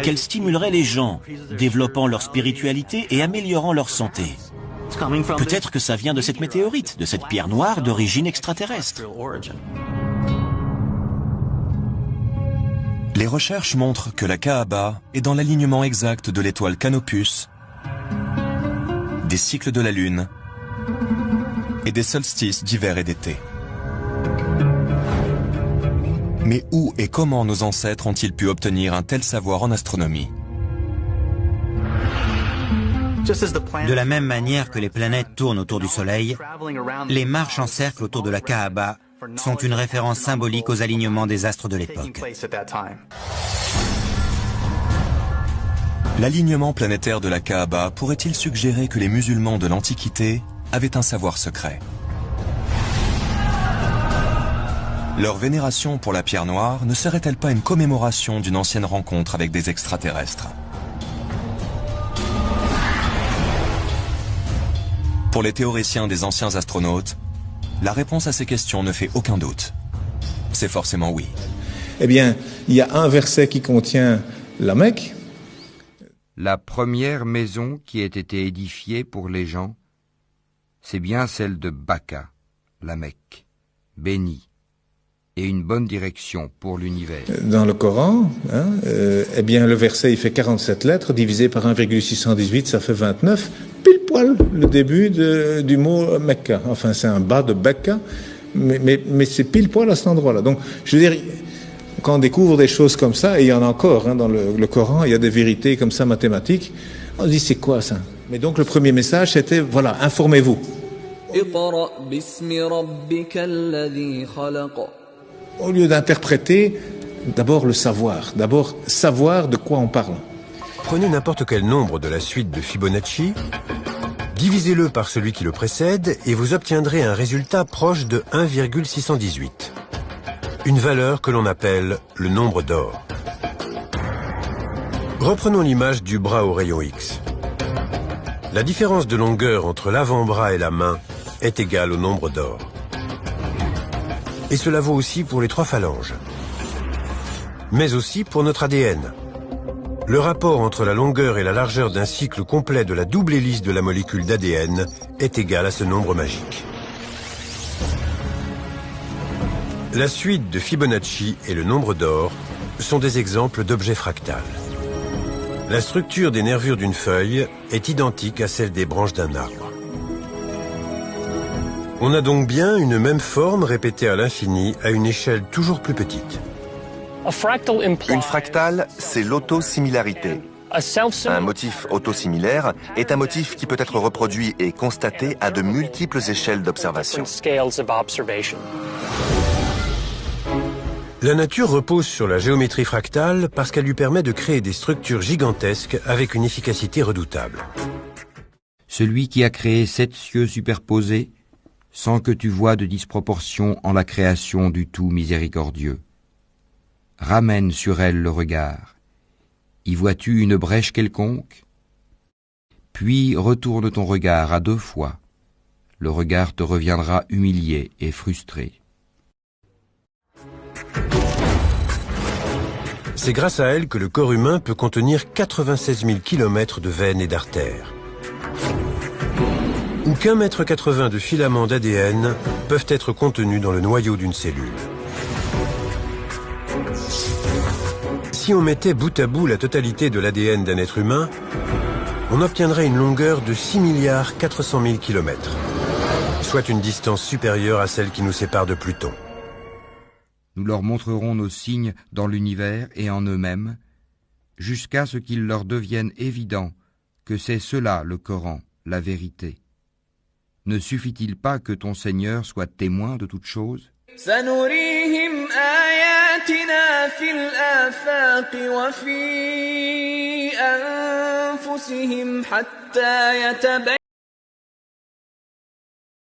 qu'elle stimulerait les gens, développant leur spiritualité et améliorant leur santé. Peut-être que ça vient de cette météorite, de cette pierre noire d'origine extraterrestre. Les recherches montrent que la Kaaba est dans l'alignement exact de l'étoile Canopus, des cycles de la Lune et des solstices d'hiver et d'été. Mais où et comment nos ancêtres ont-ils pu obtenir un tel savoir en astronomie? De la même manière que les planètes tournent autour du Soleil, les marches en cercle autour de la Kaaba sont une référence symbolique aux alignements des astres de l'époque. L'alignement planétaire de la Kaaba pourrait-il suggérer que les musulmans de l'Antiquité avaient un savoir secret? Leur vénération pour la pierre noire ne serait-elle pas une commémoration d'une ancienne rencontre avec des extraterrestres? Pour les théoriciens des anciens astronautes, la réponse à ces questions ne fait aucun doute. C'est forcément oui. Eh bien, il y a un verset qui contient la Mecque. La première maison qui ait été édifiée pour les gens, c'est bien celle de Baka, la Mecque, bénie, et une bonne direction pour l'univers. Dans le Coran, eh bien, le verset, il fait 47 lettres, divisé par 1,618, ça fait 29, pile poil le début du mot Mecca. Enfin, c'est un bas de Becca, mais c'est pile poil à cet endroit-là. Donc, je veux dire, quand on découvre des choses comme ça, et il y en a encore dans le Coran, il y a des vérités comme ça mathématiques, on se dit, c'est quoi ça? Mais donc, le premier message, c'était, voilà, informez-vous. Au lieu d'interpréter, d'abord le savoir. D'abord, savoir de quoi on parle. Prenez n'importe quel nombre de la suite de Fibonacci, divisez-le par celui qui le précède et vous obtiendrez un résultat proche de 1,618. Une valeur que l'on appelle le nombre d'or. Reprenons l'image du bras au rayon X. La différence de longueur entre l'avant-bras et la main est égale au nombre d'or. Et cela vaut aussi pour les 3 phalanges. Mais aussi pour notre ADN. Le rapport entre la longueur et la largeur d'un cycle complet de la double hélice de la molécule d'ADN est égal à ce nombre magique. La suite de Fibonacci et le nombre d'or sont des exemples d'objets fractales. La structure des nervures d'une feuille est identique à celle des branches d'un arbre. On a donc bien une même forme répétée à l'infini à une échelle toujours plus petite. Une fractale, c'est l'autosimilarité. Un motif autosimilaire est un motif qui peut être reproduit et constaté à de multiples échelles d'observation. La nature repose sur la géométrie fractale parce qu'elle lui permet de créer des structures gigantesques avec une efficacité redoutable. Celui qui a créé 7 cieux superposés, sans que tu vois de disproportion en la création du tout miséricordieux. Ramène sur elle le regard. Y vois-tu une brèche quelconque? Puis retourne ton regard à 2 fois. Le regard te reviendra humilié et frustré. C'est grâce à elle que le corps humain peut contenir 96 000 km de veines et d'artères. Ou qu'1,80 m de filaments d'ADN peuvent être contenus dans le noyau d'une cellule. Si on mettait bout à bout la totalité de l'ADN d'un être humain, on obtiendrait une longueur de 6 400 000 km, soit une distance supérieure à celle qui nous sépare de Pluton. Nous leur montrerons nos signes dans l'univers et en eux-mêmes, jusqu'à ce qu'il leur devienne évident que c'est cela le Coran, la vérité. Ne suffit-il pas que ton Seigneur soit témoin de toutes choses? سنريهم آياتنا في الآفاق وفي أنفسهم حتى يتبين